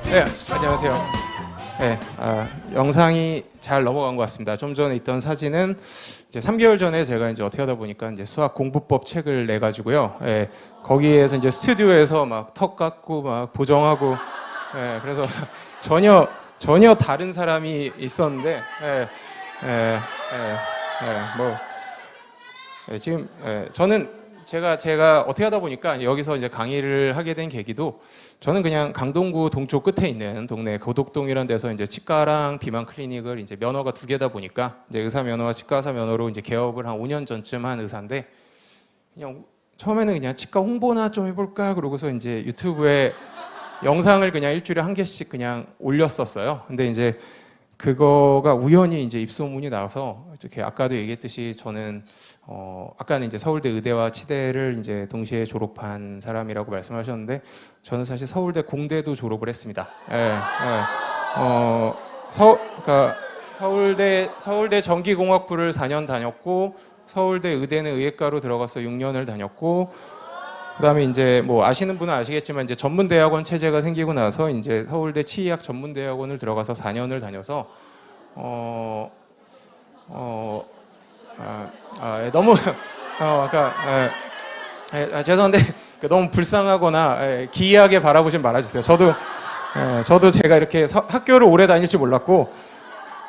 네, 안녕하세요. 네, 영상이 잘 넘어간 것 같습니다. 좀 전에 있던 사진은 이제 3개월 전에 제가 이제 어떻게 하다 보니까 이제 수학 공부법 책을 내 가지고요. 예, 거기에서 이제 스튜디오에서 막 턱 깎고 막 보정하고, 예, 그래서 전혀 다른 사람이 있었는데, 예, 예, 뭐 지금 저는 제가 어떻게 하다 보니까 여기서 이제 강의를 하게 된 계기도 저는 그냥 강동구 동쪽 끝에 있는 동네 고덕동이라는 데서 이제 치과랑 비만 클리닉을 이제 면허가 2개다 보니까 이제 의사 면허와 치과 의사 면허로 이제 개업을 한 5년 전쯤 한 의사인데 그냥 처음에는 그냥 치과 홍보나 좀 해볼까 그러고서 이제 유튜브에 영상을 그냥 일주일에 1개씩 그냥 올렸었어요. 근데 이제 그거가 우연히 이제 입소문이 나서 이렇게 아까도 얘기했듯이 저는 아까는 이제 서울대 의대와 치대를 이제 동시에 졸업한 사람이라고 말씀하셨는데 저는 사실 서울대 공대도 졸업을 했습니다. 예, 예. 그러니까 서울대 전기공학부를 4년 다녔고 서울대 의대는 의예과로 들어가서 6년을 다녔고 그다음에 이제 뭐 아시는 분은 아시겠지만 이제 전문대학원 체제가 생기고 나서 이제 서울대 치의학 전문대학원을 들어가서 4년을 다녀서 너무 그러니까 죄송한데 너무 불쌍하거나 기이하게 바라보진 말아주세요. 저도 제가 이렇게 학교를 오래 다닐지 몰랐고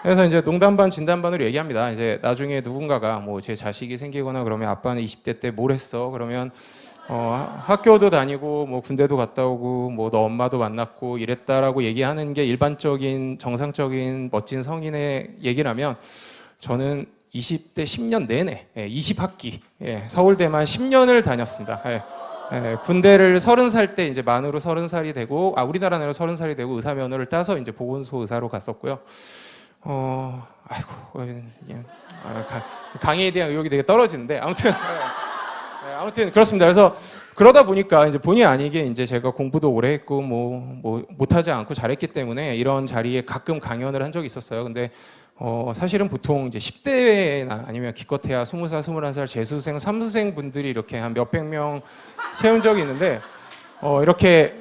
그래서 이제 농담 반 진담 반으로 얘기합니다. 이제 나중에 누군가가 뭐 제 자식이 생기거나 그러면 아빠는 20대 때 뭘 했어? 그러면 학교도 다니고 뭐 군대도 갔다 오고 뭐 너 엄마도 만났고 이랬다라고 얘기하는 게 일반적인 정상적인 멋진 성인의 얘기라면 저는 20대 10년 내내 20학기 서울대만 10년을 다녔습니다. 군대를 30살 때 이제 만으로 30살이 되고 우리나라 나라로 30살이 되고 의사 면허를 따서 이제 보건소 의사로 갔었고요. 강의에 대한 의욕이 되게 떨어지는데 아무튼 그렇습니다. 그래서 그러다 보니까 이제 본의 아니게 이제 제가 공부도 오래 했고 뭐 못하지 않고 잘했기 때문에 이런 자리에 가끔 강연을 한 적이 있었어요. 근데 사실은 보통 이제 10대나 아니면 기껏해야 20살, 21살 재수생, 삼수생 분들이 이렇게 한 몇백 명 세운 적이 있는데 이렇게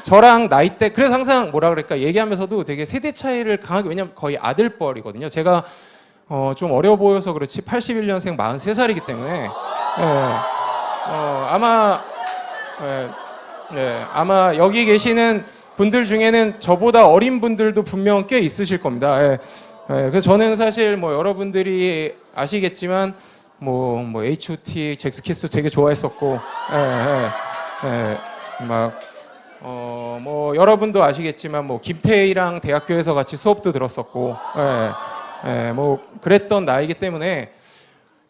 저랑 나이대 그래서 항상 뭐라 그럴까 얘기하면서도 되게 세대 차이를 강하게 왜냐면 거의 아들뻘이거든요. 제가 좀 어려 보여서 그렇지 81년생 43살이기 때문에 아마 여기 계시는 분들 중에는 저보다 어린 분들도 분명 꽤 있으실 겁니다. 그래서 저는 사실 뭐 여러분들이 아시겠지만 뭐 H.O.T, 잭스키스 되게 좋아했었고 뭐 여러분도 아시겠지만 뭐 김태희랑 대학교에서 같이 수업도 들었었고 뭐 그랬던 나이기 때문에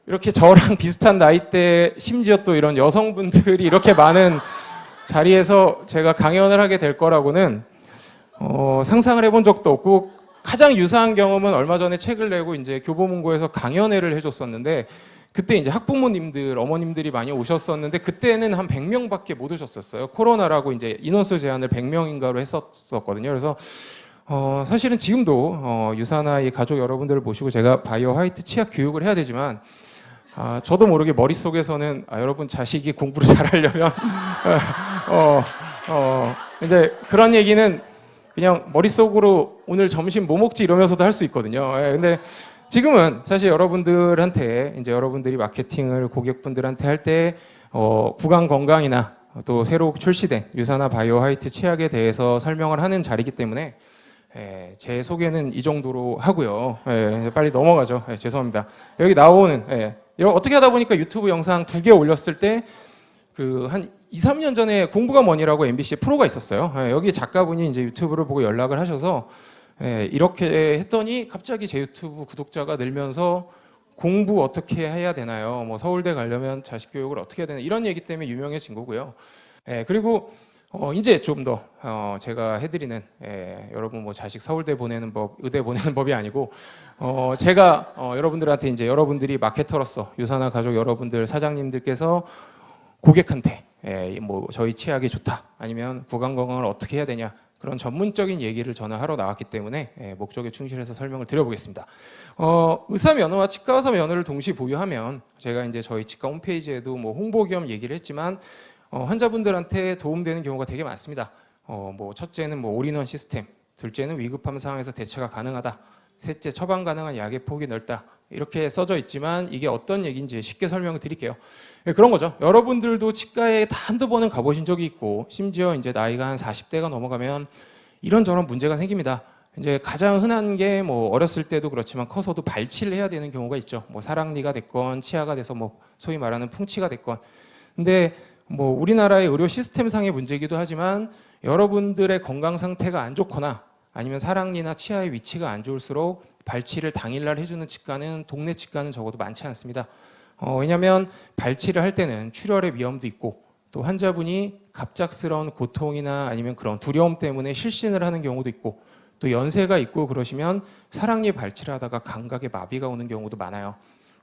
이렇게 저랑 비슷한 나이대 심지어 또 이런 여성분들이 이렇게 많은 자리에서 제가 강연을 하게 될 거라고는 상상을 해본 적도 없고 가장 유사한 경험은 얼마 전에 책을 내고 이제 교보문고에서 강연회를 해줬었는데 그때 이제 학부모님들, 어머님들이 많이 오셨었는데 그때는 한 100명밖에 못 오셨었어요. 코로나라고 이제 인원수 제한을 100명인가로 했었거든요. 그래서 사실은 지금도 유사나이 가족 여러분들을 모시고 제가 바이오 화이트 치약 교육을 해야 되지만 저도 모르게 머릿속에서는 여러분 자식이 공부를 잘하려면 이제 그런 얘기는 그냥 머릿속으로 오늘 점심 뭐 먹지 이러면서도 할 수 있거든요. 근데 지금은 사실 여러분들한테 이제 여러분들이 마케팅을 고객분들한테 할 때 구강 건강이나 또 새로 출시된 유사나 바이오 화이트 치약에 대해서 설명을 하는 자리이기 때문에 제 소개는 이 정도로 하고요. 빨리 넘어가죠. 죄송합니다. 여기 나오는 어떻게 하다 보니까 유튜브 영상 2개 올렸을 때 그 한 2, 3년 전에 공부가 뭐니라고 MBC에 프로가 있었어요. 여기 작가분이 이제 유튜브를 보고 연락을 하셔서 이렇게 했더니 갑자기 제 유튜브 구독자가 늘면서 공부 어떻게 해야 되나요? 뭐 서울대 가려면 자식 교육을 어떻게 해야 되나 이런 얘기 때문에 유명해진 거고요. 그리고 이제 좀 더 제가 해드리는 여러분 뭐 자식 서울대 보내는 법, 의대 보내는 법이 아니고 제가 여러분들한테 이제 여러분들이 마케터로서 유사나 가족 여러분들 사장님들께서 고객한테 뭐 저희 치약이 좋다 아니면 구강 건강을 어떻게 해야 되냐 그런 전문적인 얘기를 저는 하러 나왔기 때문에 목적에 충실해서 설명을 드려보겠습니다. 의사 면허와 치과 의사 면허를 동시 보유하면 제가 이제 저희 치과 홈페이지에도 뭐 홍보 겸 얘기를 했지만 환자분들한테 도움되는 경우가 되게 많습니다. 뭐 첫째는 뭐 올인원 시스템, 둘째는 위급함 상황에서 대처가 가능하다, 셋째 처방 가능한 약의 폭이 넓다, 이렇게 써져 있지만 이게 어떤 얘기인지 쉽게 설명을 드릴게요. 그런 거죠. 여러분들도 치과에 다 한두 번은 가보신 적이 있고, 심지어 이제 나이가 한 40대가 넘어가면 이런저런 문제가 생깁니다. 이제 가장 흔한 게 뭐 어렸을 때도 그렇지만 커서도 발치를 해야 되는 경우가 있죠. 뭐 사랑니가 됐건 치아가 돼서 뭐 소위 말하는 풍치가 됐건. 근데 뭐 우리나라의 의료 시스템상의 문제이기도 하지만 여러분들의 건강 상태가 안 좋거나 아니면 사랑니나 치아의 위치가 안 좋을수록 발치를 당일날 해주는 치과는, 동네 치과는 적어도 많지 않습니다. 왜냐하면 발치를 할 때는 출혈의 위험도 있고, 또 환자분이 갑작스러운 고통이나 아니면 그런 두려움 때문에 실신을 하는 경우도 있고, 또 연세가 있고 그러시면 사랑니 발치를 하다가 감각에 마비가 오는 경우도 많아요.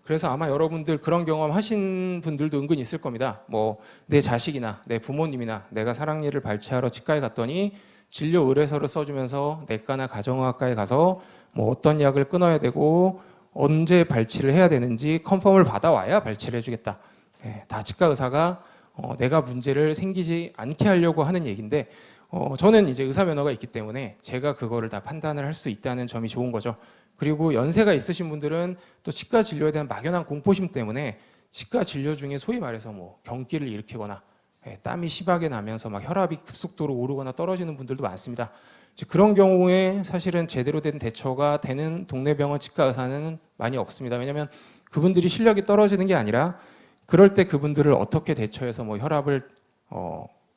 그래서 아마 여러분들 그런 경험 하신 분들도 은근히 있을 겁니다. 뭐 내 자식이나 내 부모님이나 내가 사랑니를 발치하러 치과에 갔더니 진료 의뢰서를 써주면서 내과나 가정의학과에 가서 뭐 어떤 약을 끊어야 되고 언제 발치를 해야 되는지 컨펌을 받아와야 발치를 해주겠다. 다 치과 의사가 내가 문제를 생기지 않게 하려고 하는 얘기인데, 저는 이제 의사 면허가 있기 때문에 제가 그거를 다 판단을 할 수 있다는 점이 좋은 거죠. 그리고 연세가 있으신 분들은 또 치과 진료에 대한 막연한 공포심 때문에 치과 진료 중에 소위 말해서 뭐 경기를 일으키거나 땀이 심하게 나면서 막 혈압이 급속도로 오르거나 떨어지는 분들도 많습니다. 그런 경우에 사실은 제대로 된 대처가 되는 동네 병원 치과 의사는 많이 없습니다. 왜냐하면 그분들이 실력이 떨어지는 게 아니라 그럴 때 그분들을 어떻게 대처해서 뭐 혈압을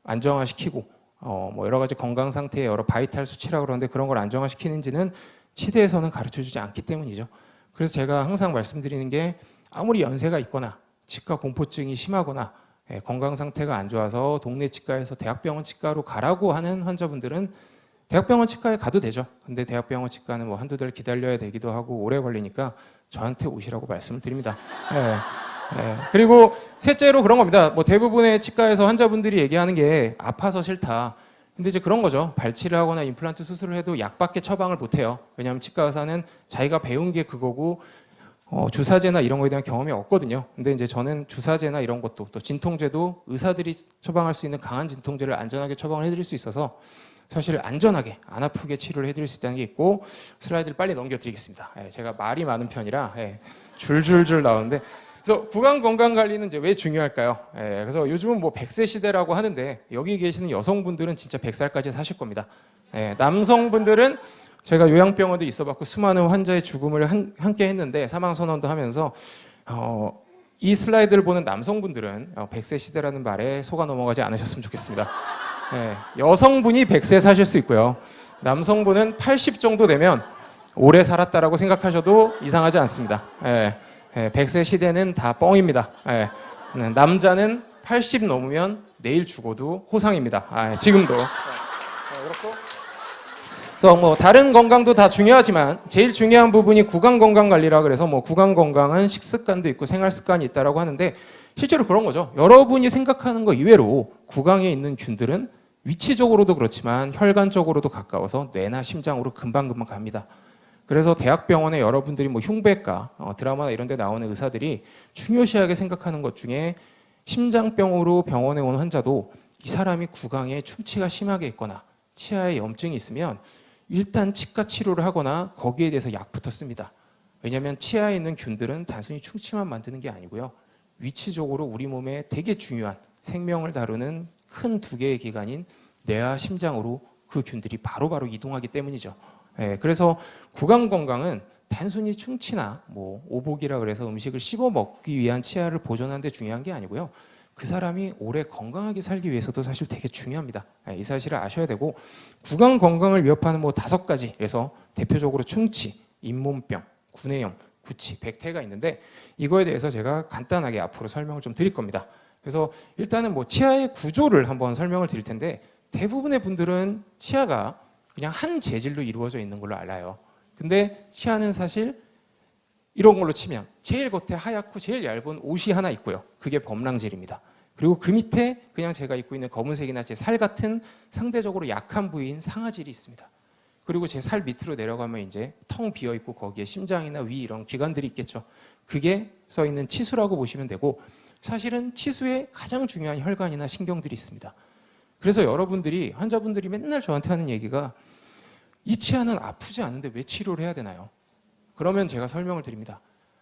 안정화시키고 뭐 여러 가지 건강 상태의 여러 바이탈 수치라고 그러는데 그런 걸 안정화시키는지는 치대에서는 가르쳐주지 않기 때문이죠. 그래서 제가 항상 말씀드리는 게, 아무리 연세가 있거나 치과 공포증이 심하거나 건강 상태가 안 좋아서 동네 치과에서 대학병원 치과로 가라고 하는 환자분들은 대학병원 치과에 가도 되죠. 근데 대학병원 치과는 뭐 한두 달 기다려야 되기도 하고 오래 걸리니까 저한테 오시라고 말씀을 드립니다. 그리고 셋째로 그런 겁니다. 뭐 대부분의 치과에서 환자분들이 얘기하는 게 아파서 싫다. 근데 이제 그런 거죠. 발치를 하거나 임플란트 수술을 해도 약밖에 처방을 못 해요. 왜냐하면 치과 의사는 자기가 배운 게 그거고 주사제나 이런 거에 대한 경험이 없거든요. 근데 이제 저는 주사제나 이런 것도, 또 진통제도 의사들이 처방할 수 있는 강한 진통제를 안전하게 처방을 해드릴 수 있어서 사실 안전하게 안 아프게 치료를 해드릴 수 있다는 게 있고, 슬라이드를 빨리 넘겨드리겠습니다. 제가 말이 많은 편이라 줄줄줄 나오는데, 그래서 구강 건강 관리는 이제 왜 중요할까요? 그래서 요즘은 뭐 100세 시대라고 하는데 여기 계시는 여성분들은 진짜 100살까지 사실 겁니다. 남성분들은 제가 요양병원도 있어봤고 수많은 환자의 죽음을 함께 했는데 사망 선언도 하면서 이 슬라이드를 보는 남성분들은 100세 시대라는 말에 속아 넘어가지 않으셨으면 좋겠습니다. 여성분이 100세 사실 수 있고요. 남성분은 80 정도 되면 오래 살았다라고 생각하셔도 이상하지 않습니다. 100세 시대는 다 뻥입니다. 남자는 80 넘으면 내일 죽어도 호상입니다. 지금도. 그렇고, 또 뭐 다른 건강도 다 중요하지만 제일 중요한 부분이 구강 건강 관리라 그래서 뭐 구강 건강은 식습관도 있고 생활 습관이 있다라고 하는데 실제로 그런 거죠. 여러분이 생각하는 거 이외로 구강에 있는 균들은 위치적으로도 그렇지만 혈관적으로도 가까워서 뇌나 심장으로 금방금방 갑니다. 그래서 대학병원에 여러분들이 뭐 흉부외과 드라마나 이런 데 나오는 의사들이 중요시하게 생각하는 것 중에 심장병으로 병원에 온 환자도 이 사람이 구강에 충치가 심하게 있거나 치아에 염증이 있으면 일단 치과 치료를 하거나 거기에 대해서 약부터 씁니다. 왜냐하면 치아에 있는 균들은 단순히 충치만 만드는 게 아니고요. 위치적으로 우리 몸에 되게 중요한 생명을 다루는 큰 두 개의 기관인 뇌와 심장으로 그 균들이 바로바로 이동하기 때문이죠. 그래서 구강 건강은 단순히 충치나 뭐 오복이라 그래서 음식을 씹어 먹기 위한 치아를 보존하는 데 중요한 게 아니고요. 그 사람이 오래 건강하게 살기 위해서도 사실 되게 중요합니다. 이 사실을 아셔야 되고, 구강 건강을 위협하는 뭐 5가지, 그래서 대표적으로 충치, 잇몸병, 구내염, 구취, 백태가 있는데 이거에 대해서 제가 간단하게 앞으로 설명을 좀 드릴 겁니다. 그래서 일단은 뭐 치아의 구조를 한번 설명을 드릴 텐데, 대부분의 분들은 치아가 그냥 한 재질로 이루어져 있는 걸로 알아요. 근데 치아는 사실 이런 걸로 치면 제일 겉에 하얗고 제일 얇은 옷이 하나 있고요. 그게 범랑질입니다. 그리고 그 밑에 그냥 제가 입고 있는 검은색이나 제 살 같은 상대적으로 약한 부위인 상아질이 있습니다. 그리고 제 살 밑으로 내려가면 이제 텅 비어 있고 거기에 심장이나 위 이런 기관들이 있겠죠. 그게 써 있는 치수라고 보시면 되고, 사실은 치수에 가장 중요한 혈관이나 신경들이 있습니다. 그래서 여러분들이 환자분들이 맨날 저한테 하는 얘기가 이 치아는 아프지 않은데 왜 치료를 해야 되나요? 그러면 제가 설명을 드립니다.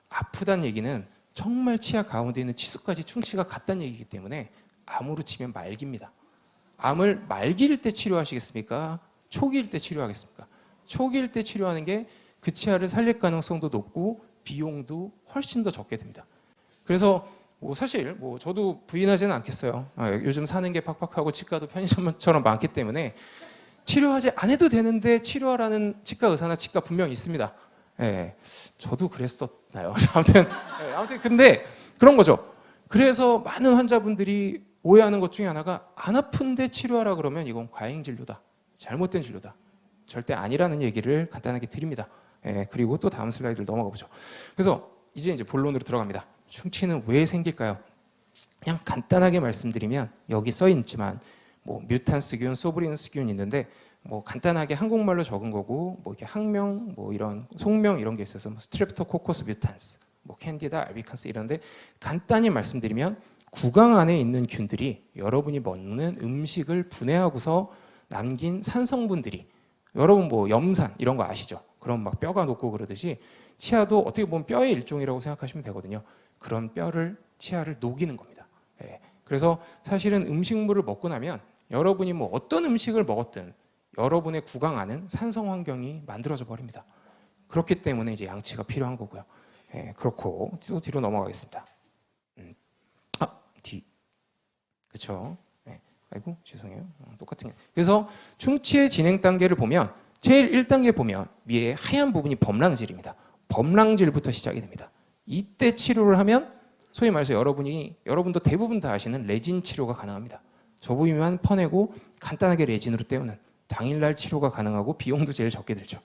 아프다는 얘기는 정말 치아 가운데 있는 치수까지 충치가 같다는 얘기이기 때문에 암으로 치면 말기입니다. 암을 말기일 때 치료하시겠습니까? 초기일 때 치료하겠습니까? 초기일 때 치료하는 게 그 치아를 살릴 가능성도 높고 비용도 훨씬 더 적게 됩니다. 그래서 사실 저도 부인하지는 않겠어요. 요즘 사는 게 팍팍하고 치과도 편의점처럼 많기 때문에 치료하지 안 해도 되는데 치료하라는 치과 의사나 치과 분명히 있습니다. 예, 저도 그랬었나요? 아무튼 근데 그런 거죠. 그래서 많은 환자분들이 오해하는 것 중에 하나가 안 아픈데 치료하라 그러면 이건 과잉 진료다, 잘못된 진료다. 절대 아니라는 얘기를 간단하게 드립니다. 예, 그리고 또 다음 슬라이드를 넘어가 보죠. 그래서 이제 본론으로 들어갑니다. 충치는 왜 생길까요? 그냥 간단하게 말씀드리면 여기 써 있지만 뮤탄스균, 소브리누스균 있는데 간단하게 한국말로 적은 거고 이렇게 학명, 이런 속명 이런 게 있어서 스트랩토코커스 뮤탄스, 캔디다 알비칸스 이런데 간단히 말씀드리면 구강 안에 있는 균들이 여러분이 먹는 음식을 분해하고서 남긴 산성분들이 여러분 염산 이런 거 아시죠? 그럼 막 뼈가 녹고 그러듯이 치아도 어떻게 보면 뼈의 일종이라고 생각하시면 되거든요. 그런 치아를 녹이는 겁니다. 예. 그래서 사실은 음식물을 먹고 나면 여러분이 어떤 음식을 먹었든 여러분의 구강 안은 산성 환경이 만들어져 버립니다. 그렇기 때문에 이제 양치가 필요한 거고요. 예, 그렇고 또 뒤로 넘어가겠습니다. 뒤. 그렇죠. 네. 아이고 죄송해요. 똑같은 게. 그래서 충치의 진행 단계를 보면 제일 1단계 보면 위에 하얀 부분이 범랑질입니다. 범랑질부터 시작이 됩니다. 이때 치료를 하면 소위 말해서 여러분도 대부분 다 아시는 레진 치료가 가능합니다. 저 부위만 퍼내고 간단하게 레진으로 때우는 당일날 치료가 가능하고 비용도 제일 적게 들죠.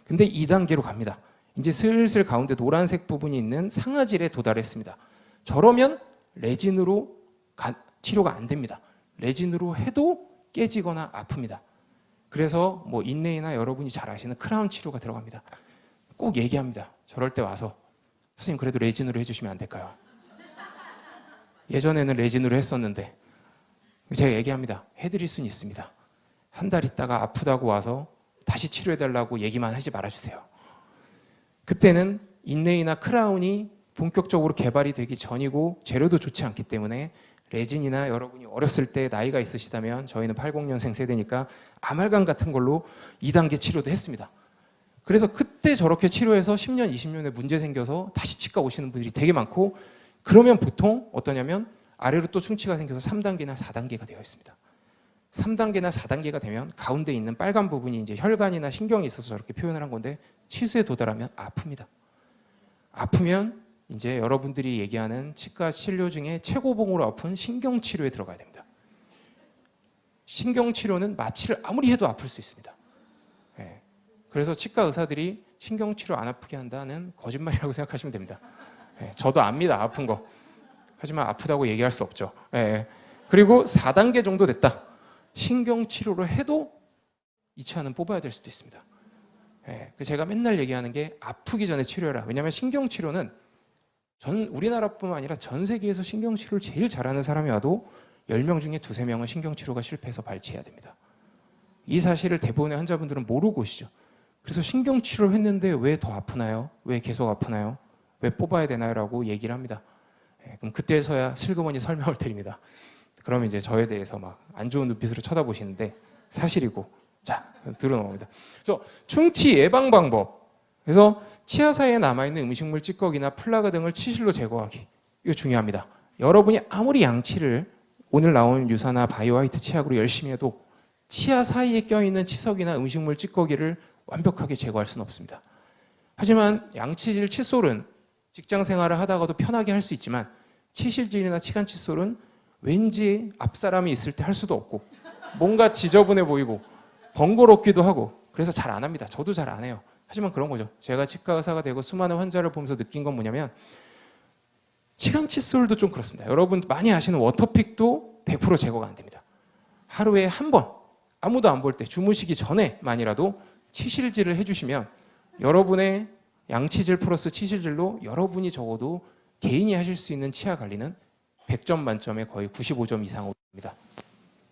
근데 2단계로 갑니다. 이제 슬슬 가운데 노란색 부분이 있는 상아질에 도달했습니다. 저러면 레진으로 치료가 안 됩니다. 레진으로 해도 깨지거나 아픕니다. 그래서 인레이나 여러분이 잘 아시는 크라운 치료가 들어갑니다. 꼭 얘기합니다. 저럴 때 와서 선생님 그래도 레진으로 해주시면 안 될까요? 예전에는 레진으로 했었는데 제가 얘기합니다. 해드릴 수는 있습니다. 한 달 있다가 아프다고 와서 다시 치료해달라고 얘기만 하지 말아주세요. 그때는 인레이나 크라운이 본격적으로 개발이 되기 전이고 재료도 좋지 않기 때문에 레진이나 여러분이 어렸을 때 나이가 있으시다면 저희는 80년생 세대니까 아말감 같은 걸로 2단계 치료도 했습니다. 그래서 그때 저렇게 치료해서 10년, 20년에 문제 생겨서 다시 치과 오시는 분들이 되게 많고 그러면 보통 어떠냐면 아래로 또 충치가 생겨서 3단계나 4단계가 되어 있습니다. 3단계나 4단계가 되면 가운데 있는 빨간 부분이 이제 혈관이나 신경이 있어서 저렇게 표현을 한 건데 치수에 도달하면 아픕니다. 아프면 이제 여러분들이 얘기하는 치과 치료 중에 최고봉으로 아픈 신경치료에 들어가야 됩니다. 신경치료는 마취를 아무리 해도 아플 수 있습니다. 네. 그래서 치과 의사들이 신경치료 안 아프게 한다는 거짓말이라고 생각하시면 됩니다. 네. 저도 압니다, 아픈 거. 하지만 아프다고 얘기할 수 없죠. 네. 그리고 4단계 정도 됐다. 신경치료를 해도 이 치아는 뽑아야 될 수도 있습니다. 네. 제가 맨날 얘기하는 게 아프기 전에 치료해라. 왜냐하면 신경치료는 우리나라뿐만 아니라 전 세계에서 신경치료를 제일 잘하는 사람이 와도 10명 중에 2~3명은 신경치료가 실패해서 발치해야 됩니다. 이 사실을 대부분의 환자분들은 모르고 오시죠. 그래서 신경치료를 했는데 왜 더 아프나요? 왜 계속 아프나요? 왜 뽑아야 되나요? 라고 얘기를 합니다. 그럼 그때서야 슬그머니 설명을 드립니다. 그러면 이제 저에 대해서 막 안 좋은 눈빛으로 쳐다보시는데 사실이고 자, 들어 넘어갑니다. 그래서 충치 예방 방법. 그래서 치아 사이에 남아있는 음식물 찌꺼기나 플라그 등을 치실로 제거하기. 이거 중요합니다. 여러분이 아무리 양치를 오늘 나온 유사나 바이오화이트 치약으로 열심히 해도 치아 사이에 껴있는 치석이나 음식물 찌꺼기를 완벽하게 제거할 수는 없습니다. 하지만 양치질 칫솔은 직장 생활을 하다가도 편하게 할 수 있지만 치실질이나 치간 칫솔은 왠지 앞사람이 있을 때 할 수도 없고 뭔가 지저분해 보이고 번거롭기도 하고 그래서 잘 안 합니다. 저도 잘 안 해요. 하지만 그런 거죠. 제가 치과 의사가 되고 수많은 환자를 보면서 느낀 건 뭐냐면 치간 칫솔도 좀 그렇습니다. 여러분 많이 아시는 워터픽도 100% 제거가 안 됩니다. 하루에 한 번 아무도 안 볼 때 주무시기 전에만이라도 치실질을 해주시면 여러분의 양치질 플러스 치실질로 여러분이 적어도 개인이 하실 수 있는 치아 관리는 100점 만점에 거의 95점 이상으로 됩니다.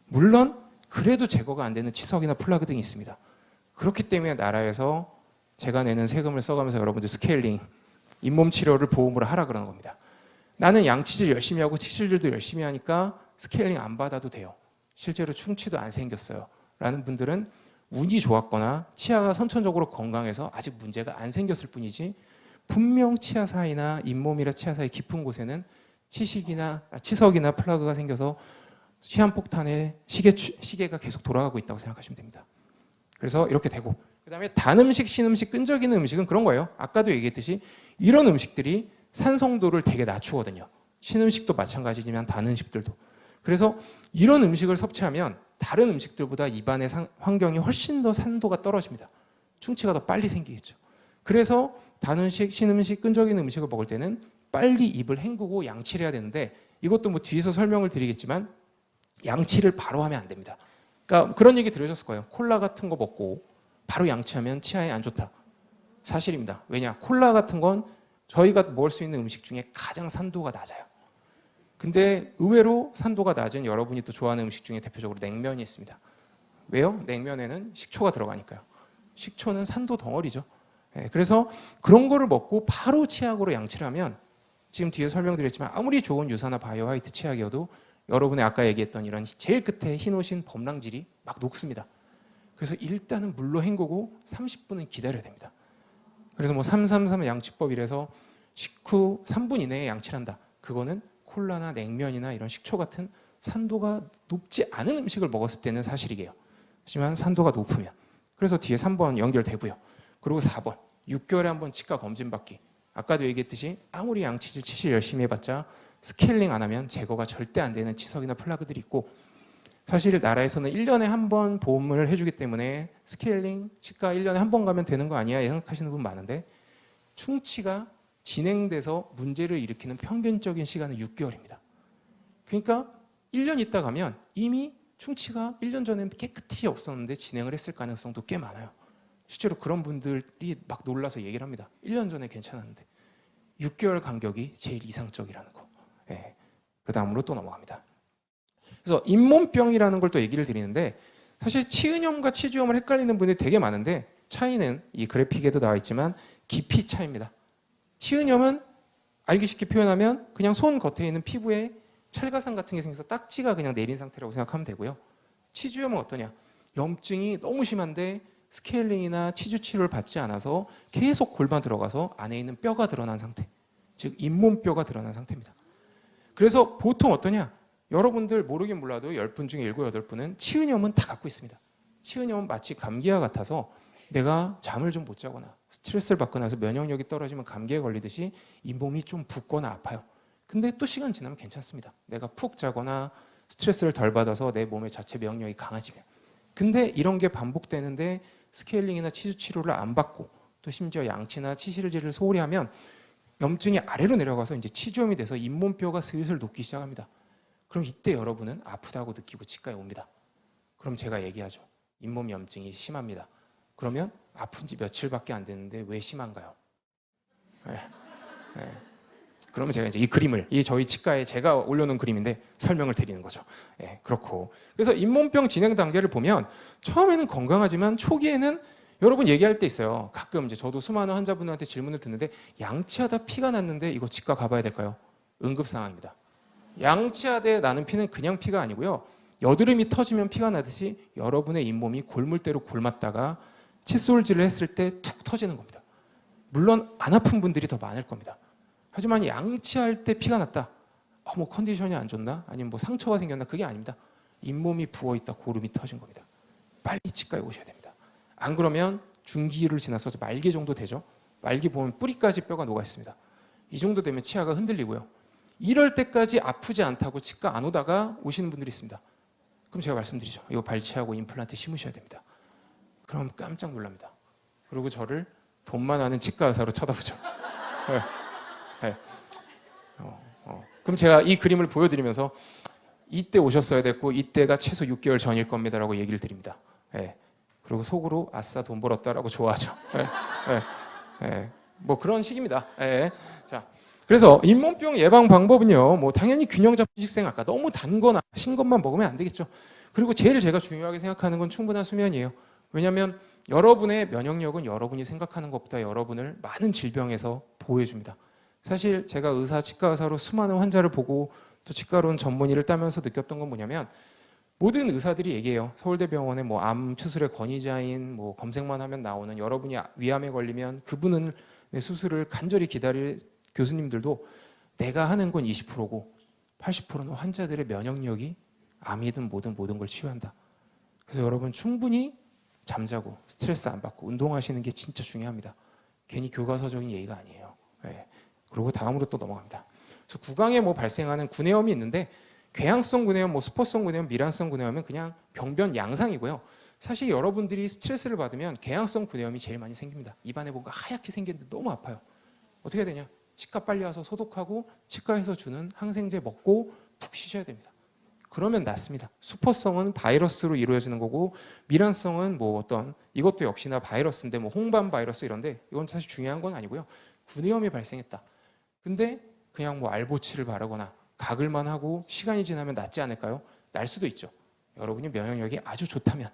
물론 그래도 제거가 안 되는 치석이나 플라그 등이 있습니다. 그렇기 때문에 나라에서 제가 내는 세금을 써가면서 여러분들 스케일링, 잇몸 치료를 보험으로 하라 그러는 겁니다. 나는 양치질 열심히 하고 치실질도 열심히 하니까 스케일링 안 받아도 돼요. 실제로 충치도 안 생겼어요. 라는 분들은 운이 좋았거나 치아가 선천적으로 건강해서 아직 문제가 안 생겼을 뿐이지 분명 치아 사이나 잇몸이나 치아 사이 깊은 곳에는 치석이나 플라그가 생겨서 시한폭탄에 시계가 계속 돌아가고 있다고 생각하시면 됩니다. 그래서 이렇게 되고, 그 다음에 단 음식, 신음식, 끈적이는 음식은 그런 거예요. 아까도 얘기했듯이 이런 음식들이 산성도를 되게 낮추거든요. 신음식도 마찬가지지만 단 음식들도. 그래서 이런 음식을 섭취하면 다른 음식들보다 입안의 환경이 훨씬 더 산도가 떨어집니다. 충치가 더 빨리 생기겠죠. 그래서 단 음식, 신음식, 끈적이는 음식을 먹을 때는 빨리 입을 헹구고 양치를 해야 되는데, 이것도 뭐 뒤에서 설명을 드리겠지만 양치를 바로 하면 안 됩니다. 그러니까 그런 얘기 들으셨을 거예요. 콜라 같은 거 먹고 바로 양치하면 치아에 안 좋다. 사실입니다. 왜냐? 콜라 같은 건 저희가 먹을 수 있는 음식 중에 가장 산도가 낮아요. 근데 의외로 산도가 낮은 여러분이 또 좋아하는 음식 중에 대표적으로 냉면이 있습니다. 왜요? 냉면에는 식초가 들어가니까요. 식초는 산도 덩어리죠. 그래서 그런 거를 먹고 바로 치약으로 양치를 하면 지금 뒤에 설명드렸지만 아무리 좋은 유사나 바이오 화이트 치약이어도 여러분의 아까 얘기했던 이런 제일 끝에 흰옷인 범랑질이 막 녹습니다. 그래서 일단은 물로 헹구고 30분은 기다려야 됩니다. 그래서 뭐 333 양치법이라서 식후 3분 이내에 양치를 한다. 그거는 콜라나 냉면이나 이런 식초 같은 산도가 높지 않은 음식을 먹었을 때는 사실이게요. 하지만 산도가 높으면. 그래서 뒤에 3번 연결되고요. 그리고 4번 6개월에 한 번 치과 검진 받기. 아까도 얘기했듯이 아무리 양치질 치실 열심히 해봤자 스케일링 안 하면 제거가 절대 안 되는 치석이나 플라그들이 있고, 사실 나라에서는 1년에 한 번 보험을 해주기 때문에 스케일링 치과 1년에 한 번 가면 되는 거 아니야 생각하시는 분 많은데, 충치가 진행돼서 문제를 일으키는 평균적인 시간은 6개월입니다. 그러니까 1년 있다 가면 이미 충치가 1년 전에는 깨끗이 없었는데 진행을 했을 가능성도 꽤 많아요. 실제로 그런 분들이 막 놀라서 얘기를 합니다. 1년 전에 괜찮았는데 6개월 간격이 제일 이상적이라는 거. 그 다음으로 또 넘어갑니다. 그래서 잇몸병이라는 걸 또 얘기를 드리는데, 사실 치은염과 치주염을 헷갈리는 분들이 되게 많은데 차이는 이 그래픽에도 나와 있지만 깊이 차이입니다. 치은염은 알기 쉽게 표현하면 그냥 손 겉에 있는 피부에 찰가상 같은 게 생겨서 딱지가 그냥 내린 상태라고 생각하면 되고요. 치주염은 어떠냐? 염증이 너무 심한데 스케일링이나 치주 치료를 받지 않아서 계속 골반 들어가서 안에 있는 뼈가 드러난 상태, 즉 잇몸뼈가 드러난 상태입니다. 그래서 보통 어떠냐? 여러분들 모르긴 몰라도 10분 중에 7, 8분은 치은염은 다 갖고 있습니다. 치은염은 마치 감기와 같아서 내가 잠을 좀 못 자거나 스트레스를 받거나 해서 면역력이 떨어지면 감기에 걸리듯이 잇몸이 좀 붓거나 아파요. 근데 또 시간 지나면 괜찮습니다. 내가 푹 자거나 스트레스를 덜 받아서 내 몸의 자체 면역력이 강해지면. 근데 이런 게 반복되는데 스케일링이나 치주 치료를 안 받고 또 심지어 양치나 치실질을 소홀히 하면 염증이 아래로 내려가서 이제 치주염이 돼서 잇몸뼈가 슬슬 녹기 시작합니다. 그럼 이때 여러분은 아프다고 느끼고 치과에 옵니다. 그럼 제가 얘기하죠. 잇몸 염증이 심합니다. 그러면 아픈 지 며칠밖에 안 됐는데 왜 심한가요? 네. 그러면 제가 이제 이 그림을, 이 저희 치과에 제가 올려놓은 그림인데 설명을 드리는 거죠. 그렇고. 그래서 잇몸병 진행 단계를 보면 처음에는 건강하지만 초기에는 여러분 얘기할 때 있어요. 가끔 이제 저도 수많은 환자분들한테 질문을 듣는데 양치하다 피가 났는데 이거 치과 가봐야 될까요? 응급 상황입니다. 양치하다 나는 피는 그냥 피가 아니고요. 여드름이 터지면 피가 나듯이 여러분의 잇몸이 골물대로 골맞다가 칫솔질을 했을 때 툭 터지는 겁니다. 물론 안 아픈 분들이 더 많을 겁니다. 하지만 양치할 때 피가 났다. 뭐 컨디션이 안 좋나? 아니면 뭐 상처가 생겼나? 그게 아닙니다. 잇몸이 부어있다 고름이 터진 겁니다. 빨리 치과에 오셔야 됩니다. 안 그러면 중기를 지나서 말기 정도 되죠. 말기 보면 뿌리까지 뼈가 녹아 있습니다. 이 정도 되면 치아가 흔들리고요. 이럴 때까지 아프지 않다고 치과 안 오다가 오시는 분들이 있습니다. 그럼 제가 말씀드리죠. 이거 발치하고 임플란트 심으셔야 됩니다. 그럼 깜짝 놀랍니다. 그리고 저를 돈만 아는 치과 의사로 쳐다보죠. 그럼 제가 이 그림을 보여드리면서 이때 오셨어야 됐고 이때가 최소 6개월 전일 겁니다라고 얘기를 드립니다. 그리고 속으로 아싸 돈 벌었다라고 좋아하죠. 뭐 그런 식입니다. 자, 그래서 잇몸병 예방 방법은요, 뭐 당연히 균형잡힌 식생, 아까 너무 단 거나 신 것만 먹으면 안 되겠죠. 그리고 제일 제가 중요하게 생각하는 건 충분한 수면이에요. 왜냐하면 여러분의 면역력은 여러분이 생각하는 것보다 여러분을 많은 질병에서 보호해줍니다. 사실 제가 치과 의사로 수많은 환자를 보고 또 치과론 전문의를 따면서 느꼈던 건 뭐냐면, 모든 의사들이 얘기해요. 서울대병원의 뭐 암 추술의 권위자인, 뭐 검색만 하면 나오는, 여러분이 위암에 걸리면 그분은 수술을 간절히 기다릴 교수님들도 내가 하는 건 20%고 80%는 환자들의 면역력이 암이든 뭐든 모든 걸 치유한다. 그래서 여러분 충분히 잠자고 스트레스 안 받고 운동하시는 게 진짜 중요합니다. 괜히 교과서적인 예의가 아니에요. 네. 그리고 다음으로 또 넘어갑니다. 그래서 구강에 뭐 발생하는 구내염이 있는데, 궤양성 구내염, 뭐 스포성 구내염, 미란성 구내염은 그냥 병변 양상이고요. 사실 여러분들이 스트레스를 받으면 궤양성 구내염이 제일 많이 생깁니다. 입안에 뭔가 하얗게 생겼는데 너무 아파요. 어떻게 해야 되냐? 치과 빨리 와서 소독하고 치과에서 주는 항생제 먹고 푹 쉬셔야 됩니다. 그러면 낫습니다. 수포성은 바이러스로 이루어지는 거고, 미란성은 뭐 어떤, 이것도 역시나 바이러스인데 뭐 홍반 바이러스 이런데, 이건 사실 중요한 건 아니고요. 구내염이 발생했다. 근데 그냥 뭐 알보치를 바르거나 가글만 하고 시간이 지나면 낫지 않을까요? 날 수도 있죠. 여러분이 면역력이 아주 좋다면.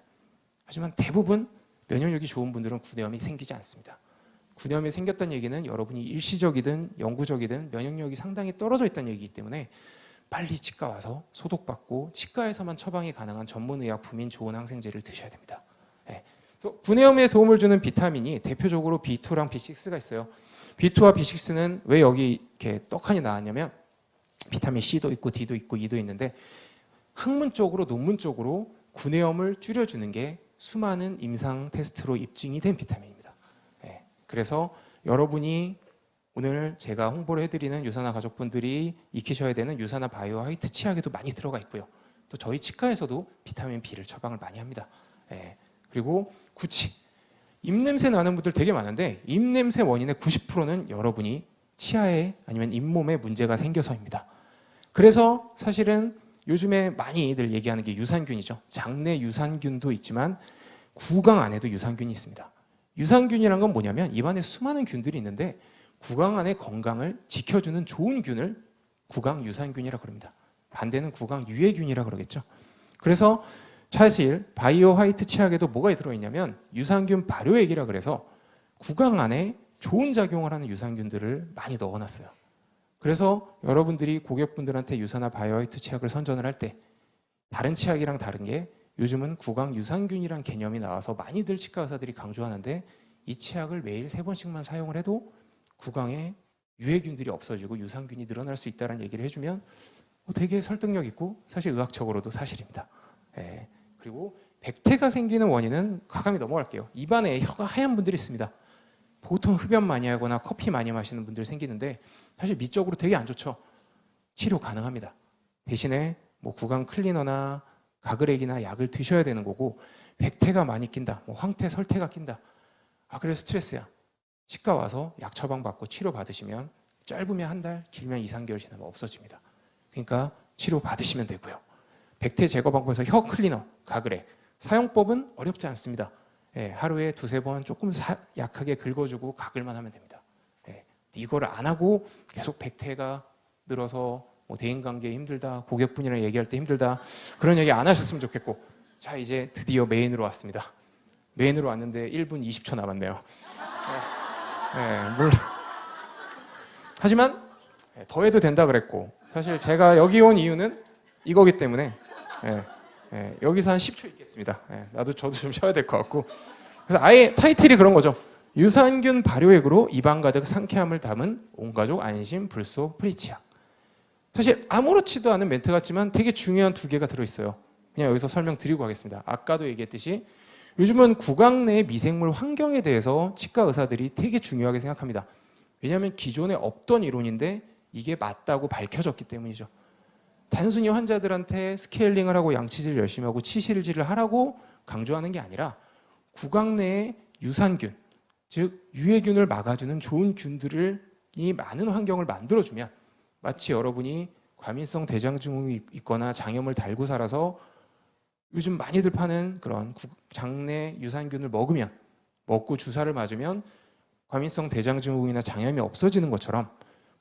하지만 대부분 면역력이 좋은 분들은 구내염이 생기지 않습니다. 구내염이 생겼다는 얘기는 여러분이 일시적이든 영구적이든 면역력이 상당히 떨어져 있다는 얘기이기 때문에 빨리 치과 와서 소독받고 치과에서만 처방이 가능한 전문의약품인 좋은 항생제를 드셔야 됩니다. 네. 구내염에 도움을 주는 비타민이 대표적으로 B2랑 B6가 있어요. B2와 B6는 왜 여기 이렇게 떡하니 나왔냐면, 비타민 C도 있고 D도 있고 E도 있는데, 학문적으로 논문적으로 구내염을 줄여주는 게 수많은 임상 테스트로 입증이 된 비타민입니다. 네. 그래서 여러분이 오늘 제가 홍보를 해드리는 유산화 가족분들이 익히셔야 되는 유산화 바이오 화이트 치약에도 많이 들어가 있고요. 또 저희 치과에서도 비타민 B를 처방을 많이 합니다. 네. 그리고 구취. 입냄새 나는 분들 되게 많은데, 입냄새 원인의 90%는 여러분이 치아에 아니면 잇몸에 문제가 생겨서입니다. 그래서 사실은 요즘에 많이들 얘기하는 게 유산균이죠. 장내 유산균도 있지만 구강 안에도 유산균이 있습니다. 유산균이란 건 뭐냐면, 입안에 수많은 균들이 있는데 구강 안의 건강을 지켜주는 좋은 균을 구강 유산균이라 그럽니다. 반대는 구강 유해균이라 그러겠죠. 그래서 사실 바이오 화이트 치약에도 뭐가 들어있냐면 유산균 발효액이라 그래서 구강 안에 좋은 작용을 하는 유산균들을 많이 넣어놨어요. 그래서 여러분들이 고객분들한테 유산화 바이오 화이트 치약을 선전을 할 때, 다른 치약이랑 다른 게 요즘은 구강 유산균이란 개념이 나와서 많이들 치과 의사들이 강조하는데, 이 치약을 매일 3번씩만 사용을 해도 구강에 유해균들이 없어지고 유산균이 늘어날 수 있다는 얘기를 해주면 되게 설득력 있고 사실 의학적으로도 사실입니다. 예. 그리고 백태가 생기는 원인은 과감히 넘어갈게요. 입안에 혀가 하얀 분들이 있습니다. 보통 흡연 많이 하거나 커피 많이 마시는 분들 생기는데 사실 미적으로 되게 안 좋죠. 치료 가능합니다. 대신에 뭐 구강 클리너나 가글액이나 약을 드셔야 되는 거고, 백태가 많이 낀다, 뭐 황태, 설태가 낀다. 아, 그래 스트레스야. 치과 와서 약 처방 받고 치료 받으시면 짧으면 한 달, 길면 2, 3개월 지나면 없어집니다. 그러니까 치료 받으시면 되고요. 백태 제거 방법에서 혀 클리너, 가글액 사용법은 어렵지 않습니다. 예, 하루에 2-3번 조금 약하게 긁어주고 가글만 하면 됩니다. 예, 이거를 안 하고 계속 백태가 늘어서 뭐 대인관계 힘들다, 고객분이랑 얘기할 때 힘들다, 그런 얘기 안 하셨으면 좋겠고. 자, 이제 드디어 메인으로 왔습니다. 메인으로 왔는데 1분 20초 남았네요. 물론 하지만 더 해도 된다 그랬고, 사실 제가 여기 온 이유는 이거기 때문에 여기서 한 10초 있겠습니다. 저도 좀 쉬어야 될 것 같고. 그래서 아예 타이틀이 그런 거죠. 유산균 발효액으로 입안 가득 상쾌함을 담은 온가족 안심 불소 프리치약. 사실 아무렇지도 않은 멘트 같지만 되게 중요한 2개가 들어있어요. 그냥 여기서 설명드리고 가겠습니다. 아까도 얘기했듯이 요즘은 구강 내 미생물 환경에 대해서 치과 의사들이 되게 중요하게 생각합니다. 왜냐하면 기존에 없던 이론인데 이게 맞다고 밝혀졌기 때문이죠. 단순히 환자들한테 스케일링을 하고 양치질 열심히 하고 치실질을 하라고 강조하는 게 아니라, 구강 내에 유산균, 즉 유해균을 막아주는 좋은 균들이 많은 환경을 만들어주면, 마치 여러분이 과민성 대장증후군이 있거나 장염을 달고 살아서 요즘 많이들 파는 그런 장내 유산균을 먹고 주사를 맞으면 과민성 대장증후군이나 장염이 없어지는 것처럼,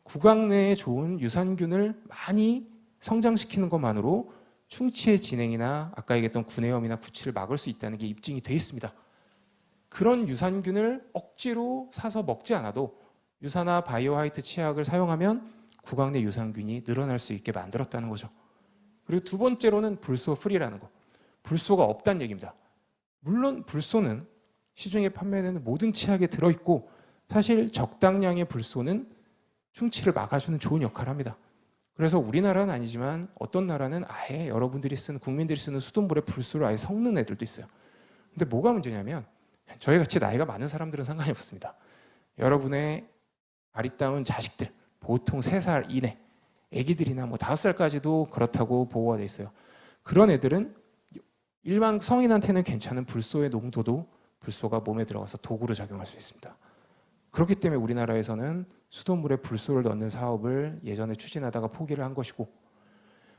구강 내에 좋은 유산균을 많이 성장시키는 것만으로 충치의 진행이나 아까 얘기했던 구내염이나 구취를 막을 수 있다는 게 입증이 돼 있습니다. 그런 유산균을 억지로 사서 먹지 않아도 유사나 바이오 화이트 치약을 사용하면 구강 내 유산균이 늘어날 수 있게 만들었다는 거죠. 그리고 두 번째로는 불소 프리라는 거. 불소가 없다는 얘기입니다. 물론 불소는 시중에 판매되는 모든 치약에 들어있고 사실 적당량의 불소는 충치를 막아주는 좋은 역할을 합니다. 그래서 우리나라는 아니지만 어떤 나라는 아예 여러분들이 쓰는 국민들이 쓰는 수돗물에 불소를 아예 섞는 애들도 있어요. 근데 뭐가 문제냐면 저희 같이 나이가 많은 사람들은 상관이 없습니다. 여러분의 아리따운 자식들 보통 3살 이내 애기들이나 뭐 5살까지도 그렇다고 보고가 돼 있어요. 그런 애들은 일반 성인한테는 괜찮은 불소의 농도도 불소가 몸에 들어가서 독으로 작용할 수 있습니다. 그렇기 때문에 우리나라에서는 수돗물에 불소를 넣는 사업을 예전에 추진하다가 포기를 한 것이고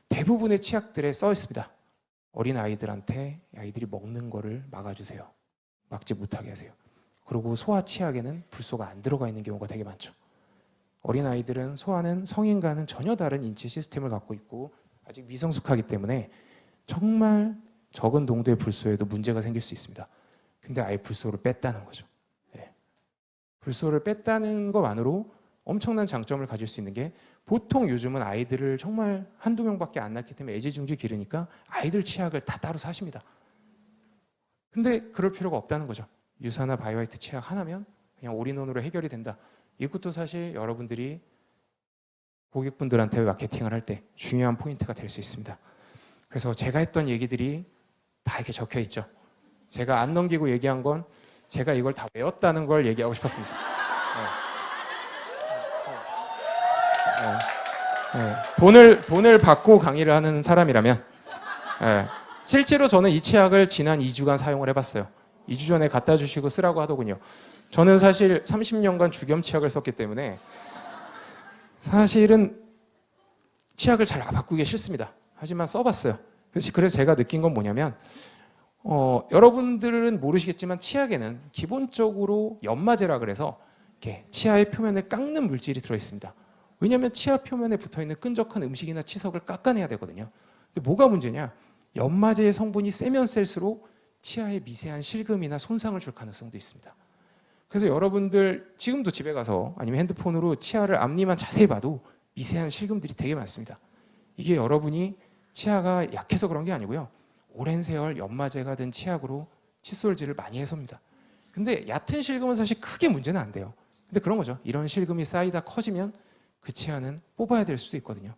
대부분의 치약들에 써 있습니다. 어린 아이들한테 아이들이 먹는 거를 막아주세요. 막지 못하게 하세요. 그리고 소아 치약에는 불소가 안 들어가 있는 경우가 되게 많죠. 어린 아이들은 소아는 성인과는 전혀 다른 인체 시스템을 갖고 있고 아직 미성숙하기 때문에 정말 적은 농도의 불소에도 문제가 생길 수 있습니다. 근데 아예 불소를 뺐다는 거죠. 네. 불소를 뺐다는 것만으로 엄청난 장점을 가질 수 있는 게 보통 요즘은 아이들을 정말 한두 명밖에 안 낳기 때문에 애지중지 기르니까 아이들 치약을 다 따로 사십니다. 근데 그럴 필요가 없다는 거죠. 유사나 바이오화이트 치약 하나면 그냥 올인원으로 해결이 된다. 이것도 사실 여러분들이 고객분들한테 마케팅을 할 때 중요한 포인트가 될 수 있습니다. 그래서 제가 했던 얘기들이 다 이렇게 적혀 있죠. 제가 안 넘기고 얘기한 건 제가 이걸 다 외웠다는 걸 얘기하고 싶었습니다. 돈을 받고 강의를 하는 사람이라면 실제로 저는 이 치약을 지난 2주간 사용을 해봤어요. 2주 전에 갖다 주시고 쓰라고 하더군요. 저는 사실 30년간 주겸 치약을 썼기 때문에 사실은 치약을 잘 바꾸기 싫습니다. 하지만 써봤어요. 그래서 제가 느낀 건 뭐냐면 여러분들은 모르시겠지만 치약에는 기본적으로 연마제라 그래서 이렇게 치아의 표면을 깎는 물질이 들어있습니다. 왜냐하면 치아 표면에 붙어있는 끈적한 음식이나 치석을 깎아내야 되거든요. 근데 뭐가 문제냐? 연마제의 성분이 세면 셀수록 치아에 미세한 실금이나 손상을 줄 가능성도 있습니다. 그래서 여러분들 지금도 집에 가서 아니면 핸드폰으로 치아를 앞니만 자세히 봐도 미세한 실금들이 되게 많습니다. 이게 여러분이 치아가 약해서 그런 게 아니고요. 오랜 세월 연마제가 든 치약으로 칫솔질을 많이 해서입니다. 근데 얕은 실금은 사실 크게 문제는 안 돼요. 근데 그런 거죠. 이런 실금이 쌓이다 커지면 그 치아는 뽑아야 될 수도 있거든요.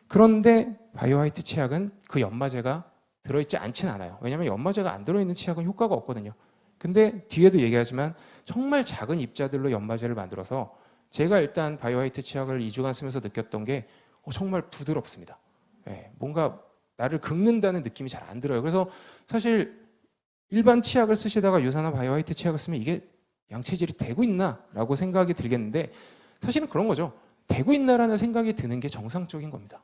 그런데 바이오화이트 치약은 그 연마제가 들어있지 않진 않아요. 왜냐하면 연마제가 안 들어있는 치약은 효과가 없거든요. 근데 뒤에도 얘기하지만 정말 작은 입자들로 연마제를 만들어서 제가 일단 바이오화이트 치약을 2주간 쓰면서 느꼈던 게 정말 부드럽습니다. 뭔가 나를 긁는다는 느낌이 잘 안 들어요. 그래서 사실 일반 치약을 쓰시다가 유사나 바이오화이트 치약을 쓰면 이게 양체질이 되고 있나? 라고 생각이 들겠는데 사실은 그런 거죠. 되고 있나라는 생각이 드는 게 정상적인 겁니다.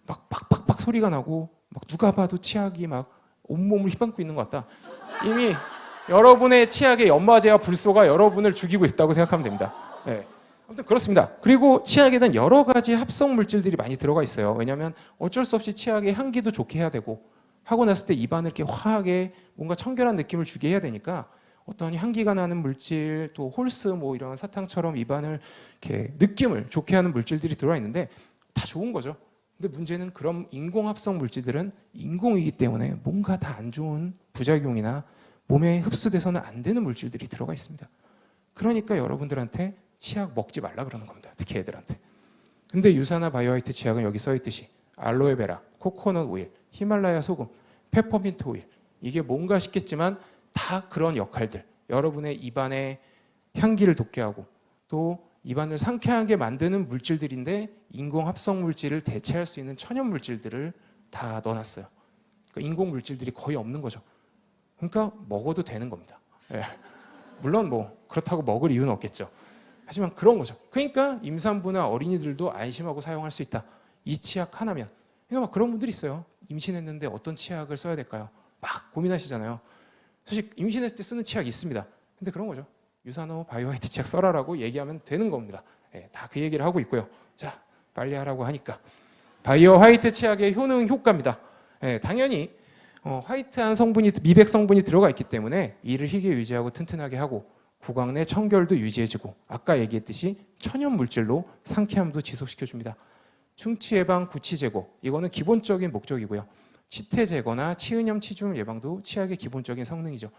막 빡빡빡 소리가 나고 막 누가 봐도 치약이 막 온몸을 휘감고 있는 것 같다. 이미 여러분의 치약의 연마제와 불소가 여러분을 죽이고 있다고 생각하면 됩니다. 아무튼 그렇습니다. 그리고 치약에는 여러 가지 합성 물질들이 많이 들어가 있어요. 왜냐하면 어쩔 수 없이 치약의 향기도 좋게 해야 되고 하고 났을 때 입안을 이렇게 화하게 뭔가 청결한 느낌을 주게 해야 되니까 어떤 향기가 나는 물질 또 홀스 뭐 이런 사탕처럼 입안을 이렇게 느낌을 좋게 하는 물질들이 들어가 있는데 다 좋은 거죠. 근데 문제는 그런 인공 합성 물질들은 인공이기 때문에 뭔가 다 안 좋은 부작용이나 몸에 흡수돼서는 안 되는 물질들이 들어가 있습니다. 그러니까 여러분들한테 치약 먹지 말라 그러는 겁니다. 특히 애들한테. 근데 유사나 바이오화이트 치약은 여기 써 있듯이 알로에베라, 코코넛 오일, 히말라야 소금, 페퍼민트 오일 이게 뭔가 싶겠지만 다 그런 역할들 여러분의 입안의 향기를 돋게 하고 또 입안을 상쾌하게 만드는 물질들인데 인공 합성 물질을 대체할 수 있는 천연 물질들을 다 넣어놨어요. 그러니까 인공 물질들이 거의 없는 거죠. 그러니까 먹어도 되는 겁니다. 물론 뭐 그렇다고 먹을 이유는 없겠죠. 하지만 그런 거죠. 그러니까 임산부나 어린이들도 안심하고 사용할 수 있다. 이 치약 하나면. 그러니까 막 그런 분들이 있어요. 임신했는데 어떤 치약을 써야 될까요? 막 고민하시잖아요. 사실 임신했을 때 쓰는 치약이 있습니다. 근데 그런 거죠. 유산호 바이오화이트 치약 써라라고 얘기하면 되는 겁니다. 예, 다 그 얘기를 하고 있고요. 자, 빨리 하라고 하니까 바이오 화이트 치약의 효능 효과입니다. 예, 당연히 화이트한 성분이 미백 성분이 들어가 있기 때문에 이를 희게 유지하고 튼튼하게 하고 구강 내 청결도 유지해주고 아까 얘기했듯이 천연 물질로 상쾌함도 지속시켜줍니다. 충치 예방, 구취 제거 이거는 기본적인 목적이고요. 치태 제거나 치은염, 치주염 예방도 치약의 기본적인 성능이죠.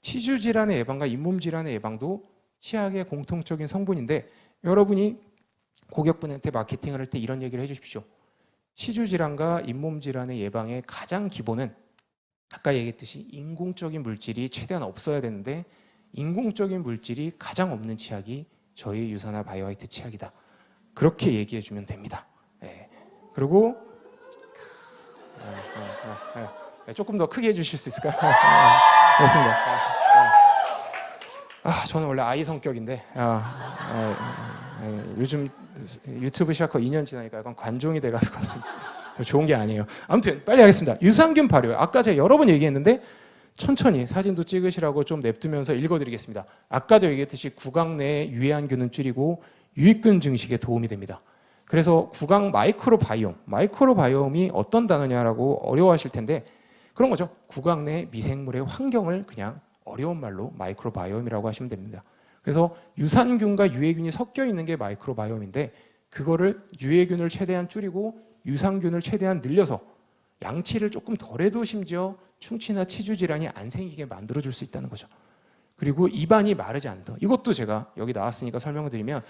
치주 질환의 예방과 잇몸 질환의 예방도 치약의 공통적인 성분인데 여러분이 고객분한테 마케팅을 할 때 이런 얘기를 해주십시오. 치주 질환과 잇몸 질환의 예방의 가장 기본은 아까 얘기했듯이 인공적인 물질이 최대한 없어야 되는데 인공적인 물질이 가장 없는 치약이 저희 유산화 바이오 화이트 치약이다. 그렇게 얘기해 주면 됩니다. 예. 그리고 조금 더 크게 해주실 수 있을까요? 그렇습니다. 저는 원래 아이 성격인데 요즘 유튜브 시작하고 2년 지나니까 약간 관종이 돼가지고 같습니다. 좋은 게 아니에요. 아무튼 빨리 하겠습니다. 유산균 발효. 아까 제가 여러 번 얘기했는데 천천히 사진도 찍으시라고 좀 냅두면서 읽어드리겠습니다. 아까도 얘기했듯이 구강 내 유해한균은 줄이고 유익균 증식에 도움이 됩니다. 그래서 구강 마이크로바이옴이 어떤 단어냐라고 어려워하실 텐데 그런 거죠. 구강 내 미생물의 환경을 그냥 어려운 말로 마이크로바이옴이라고 하시면 됩니다. 그래서 유산균과 유해균이 섞여 있는 게 마이크로바이옴인데 그거를 유해균을 최대한 줄이고 유산균을 최대한 늘려서 양치를 조금 덜해도 심지어 충치나 치주 질환이 안 생기게 만들어줄 수 있다는 거죠. 그리고 입안이 마르지 않다. 이것도 제가 여기 나왔으니까 설명을 드리면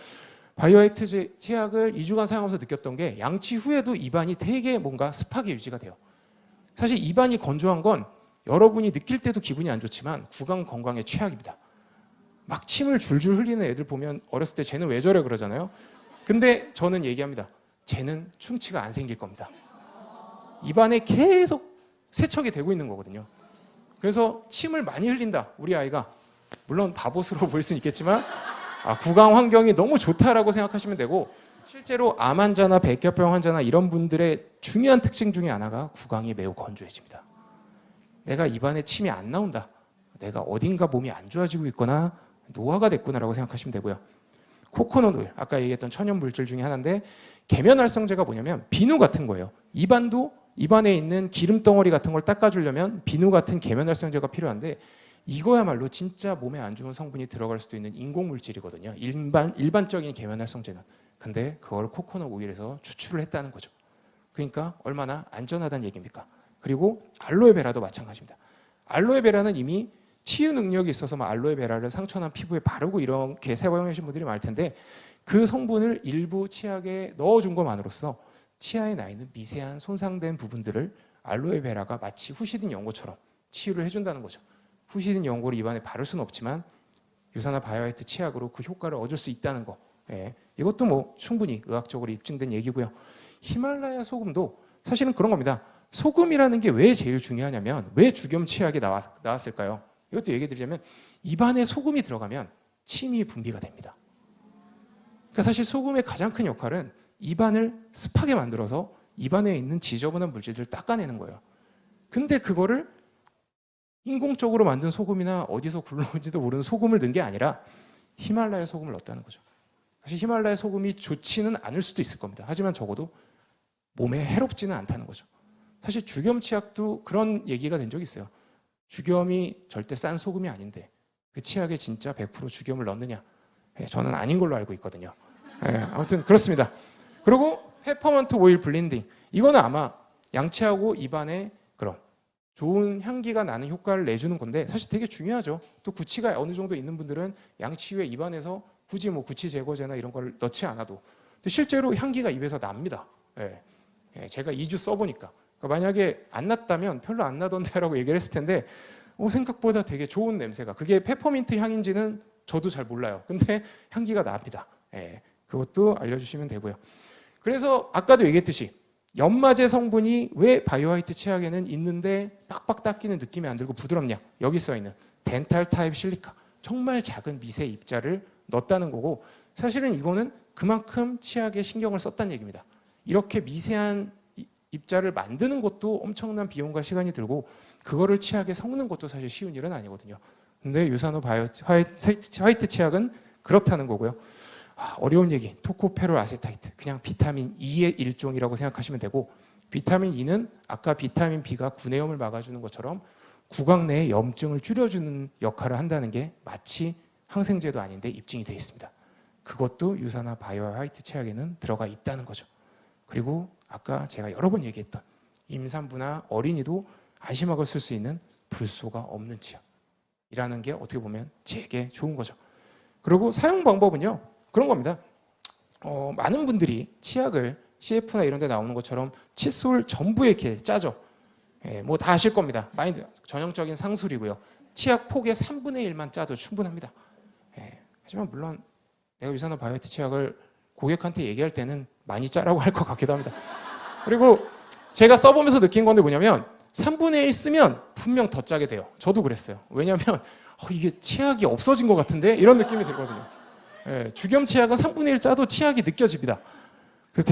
바이오화이트 치약을 2주간 사용하면서 느꼈던 게 양치 후에도 입안이 되게 뭔가 습하게 유지가 돼요. 사실 입안이 건조한 건 여러분이 느낄 때도 기분이 안 좋지만 구강 건강에 최악입니다. 막 침을 줄줄 흘리는 애들 보면 어렸을 때 쟤는 왜 저래 그러잖아요. 근데 저는 얘기합니다. 쟤는 충치가 안 생길 겁니다. 입안에 계속 세척이 되고 있는 거거든요. 그래서 침을 많이 흘린다. 우리 아이가 물론 바보스러워 보일 수는 있겠지만 구강 환경이 너무 좋다라고 생각하시면 되고 실제로 암 환자나 백혈병 환자나 이런 분들의 중요한 특징 중에 하나가 구강이 매우 건조해집니다. 내가 입안에 침이 안 나온다. 내가 어딘가 몸이 안 좋아지고 있거나 노화가 됐구나라고 생각하시면 되고요. 코코넛 오일, 아까 얘기했던 천연 물질 중에 하나인데 계면활성제가 뭐냐면 비누 같은 거예요. 입안에 있는 기름 덩어리 같은 걸 닦아주려면 비누 같은 계면활성제가 필요한데 이거야말로 진짜 몸에 안 좋은 성분이 들어갈 수도 있는 인공물질이거든요. 일반적인 계면활성제는. 근데 그걸 코코넛 오일에서 추출을 했다는 거죠. 그러니까 얼마나 안전하다는 얘기입니까? 그리고 알로에베라도 마찬가지입니다. 알로에베라는 이미 치유 능력이 있어서 알로에베라를 상처난 피부에 바르고 이렇게 사용하시는 분들이 많을 텐데 그 성분을 일부 치약에 넣어준 것만으로써 치아에 나 있는 미세한 손상된 부분들을 알로에베라가 마치 후시딘 연고처럼 치유를 해준다는 거죠. 후시딘 연고를 입안에 바를 수는 없지만 유산화 바이오화이트 치약으로 그 효과를 얻을 수 있다는 거. 예. 이것도 충분히 의학적으로 입증된 얘기고요. 히말라야 소금도 사실은 그런 겁니다. 소금이라는 게 왜 제일 중요하냐면 왜 주겸 치약이 나왔을까요? 이것도 얘기 드리자면 입안에 소금이 들어가면 침이 분비가 됩니다. 그러니까 사실 소금의 가장 큰 역할은 입안을 습하게 만들어서 입안에 있는 지저분한 물질들을 닦아내는 거예요. 근데 그거를 인공적으로 만든 소금이나 어디서 굴러온지도 모르는 소금을 넣은 게 아니라 히말라야 소금을 넣었다는 거죠. 사실 히말라야 소금이 좋지는 않을 수도 있을 겁니다. 하지만 적어도 몸에 해롭지는 않다는 거죠. 사실 주겸 치약도 그런 얘기가 된 적이 있어요. 주겸이 절대 싼 소금이 아닌데 그 치약에 진짜 100% 주겸을 넣느냐? 저는 아닌 걸로 알고 있거든요. 아무튼 그렇습니다. 그리고 페퍼먼트 오일 블렌딩. 이거는 아마 양치하고 입안에 그런 좋은 향기가 나는 효과를 내주는 건데 사실 되게 중요하죠. 또 구취가 어느 정도 있는 분들은 양치 후에 입안에서 굳이 구취 제거제나 이런 걸 넣지 않아도 실제로 향기가 입에서 납니다. 제가 2주 써보니까. 그러니까 만약에 안 났다면 별로 안 나던데라고 얘기를 했을 텐데 생각보다 되게 좋은 냄새가. 그게 페퍼민트 향인지는 저도 잘 몰라요. 근데 향기가 납니다. 그것도 알려주시면 되고요. 그래서 아까도 얘기했듯이 연마제 성분이 왜 바이오화이트 치약에는 있는데 빡빡 닦이는 느낌이 안 들고 부드럽냐? 여기 써있는 덴탈 타입 실리카. 정말 작은 미세 입자를 넣었다는 거고 사실은 이거는 그만큼 치약에 신경을 썼다는 얘기입니다. 이렇게 미세한 입자를 만드는 것도 엄청난 비용과 시간이 들고 그거를 치약에 섞는 것도 사실 쉬운 일은 아니거든요. 근데 유산호 화이트 치약은 그렇다는 거고요. 어려운 얘기, 토코페롤 아세타이트, 그냥 비타민 E의 일종이라고 생각하시면 되고, 비타민 E는 아까 비타민 B가 구내염을 막아주는 것처럼 구강 내의 염증을 줄여주는 역할을 한다는 게 마치 항생제도 아닌데 입증이 되어 있습니다. 그것도 유산화 바이오 화이트 치약에는 들어가 있다는 거죠. 그리고 아까 제가 여러 번 얘기했던 임산부나 어린이도 안심하고 쓸 수 있는 불소가 없는 치약이라는 게 어떻게 보면 되게 좋은 거죠. 그리고 사용 방법은요, 그런 겁니다. 많은 분들이 치약을 CF나 이런 데 나오는 것처럼 칫솔 전부에 이렇게 짜죠. 뭐 다 아실 겁니다. 마인드 전형적인 상술이고요. 치약 폭의 3분의 1만 짜도 충분합니다. 하지만 물론 내가 유산화 바이오화이트 치약을 고객한테 얘기할 때는 많이 짜라고 할 것 같기도 합니다. 그리고 제가 써보면서 느낀 건데 뭐냐면 3분의 1 쓰면 분명 더 짜게 돼요. 저도 그랬어요. 왜냐하면 이게 치약이 없어진 것 같은데 이런 느낌이 들거든요. 주겸 치약은 3분의 1 짜도 치약이 느껴집니다. 그래서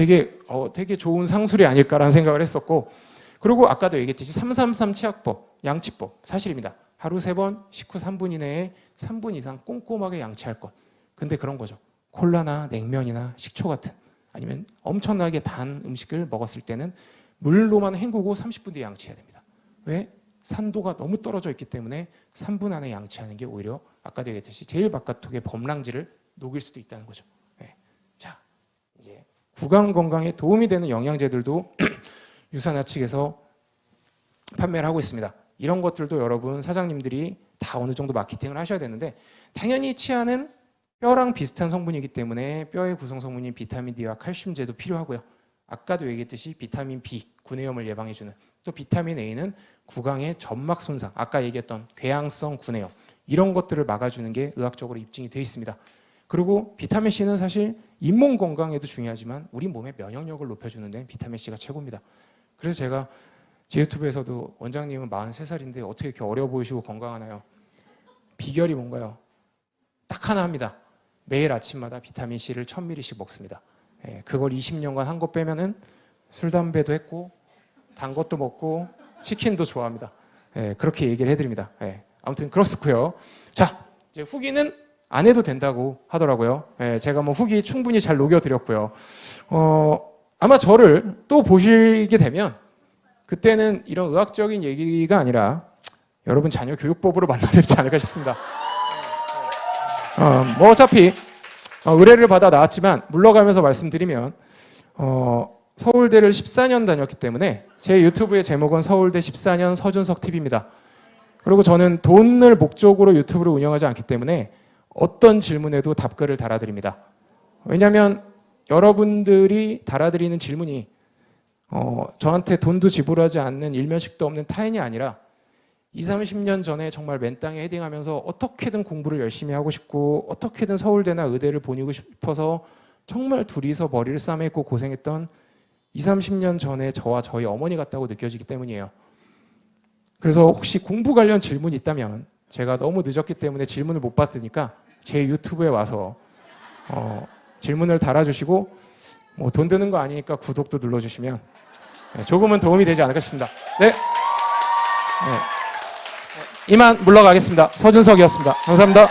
되게 좋은 상술이 아닐까라는 생각을 했었고, 그리고 아까도 얘기했듯이 333 치약법, 양치법 사실입니다. 하루 3번 식후 3분 이내에 3분 이상 꼼꼼하게 양치할 것. 근데 그런 거죠. 콜라나 냉면이나 식초 같은 아니면 엄청나게 단 음식을 먹었을 때는 물로만 헹구고 30분 뒤에 양치해야 됩니다. 왜? 산도가 너무 떨어져 있기 때문에 3분 안에 양치하는 게 오히려 아까도 얘기했듯이 제일 바깥쪽의 범랑질을 녹일 수도 있다는 거죠. 자, 이제 구강 건강에 도움이 되는 영양제들도 유산화 측에서 판매를 하고 있습니다. 이런 것들도 여러분 사장님들이 다 어느 정도 마케팅을 하셔야 되는데, 당연히 치아는 뼈랑 비슷한 성분이기 때문에 뼈의 구성 성분인 비타민 D와 칼슘제도 필요하고요. 아까도 얘기했듯이 비타민 B, 구내염을 예방해주는, 또 비타민 A는 구강의 점막 손상, 아까 얘기했던 궤양성 구내염, 이런 것들을 막아주는 게 의학적으로 입증이 되어 있습니다. 그리고 비타민 C는 사실 잇몸 건강에도 중요하지만 우리 몸의 면역력을 높여주는 데는 비타민 C가 최고입니다. 그래서 제가 제 유튜브에서도 원장님은 43살인데 어떻게 이렇게 어려 보이시고 건강하나요? 비결이 뭔가요? 딱 하나 합니다. 매일 아침마다 비타민 C를 1000ml씩 먹습니다. 그걸 20년간 한 거 빼면은 술, 담배도 했고 단 것도 먹고 치킨도 좋아합니다. 그렇게 얘기를 해드립니다. 아무튼 그렇고요. 자, 이제 후기는 안 해도 된다고 하더라고요. 제가 뭐 후기 충분히 잘 녹여드렸고요. 아마 저를 또 보시게 되면 그때는 이런 의학적인 얘기가 아니라 여러분 자녀 교육법으로 만나 뵙지 않을까 싶습니다. 뭐 어차피 의뢰를 받아 나왔지만 물러가면서 말씀드리면 서울대를 14년 다녔기 때문에 제 유튜브의 제목은 서울대 14년 서준석 TV입니다. 그리고 저는 돈을 목적으로 유튜브를 운영하지 않기 때문에 어떤 질문에도 답글을 달아드립니다. 왜냐하면 여러분들이 달아드리는 질문이 저한테 돈도 지불하지 않는 일면식도 없는 타인이 아니라 20, 30년 전에 정말 맨 땅에 헤딩하면서 어떻게든 공부를 열심히 하고 싶고 어떻게든 서울대나 의대를 보내고 싶어서 정말 둘이서 머리를 싸매고 고생했던 20, 30년 전에 저와 저희 어머니 같다고 느껴지기 때문이에요. 그래서 혹시 공부 관련 질문이 있다면 제가 너무 늦었기 때문에 질문을 못 받으니까 제 유튜브에 와서 질문을 달아주시고 뭐 돈 드는 거 아니니까 구독도 눌러주시면 조금은 도움이 되지 않을까 싶습니다. 네. 이만 물러가겠습니다. 서준석이었습니다. 감사합니다.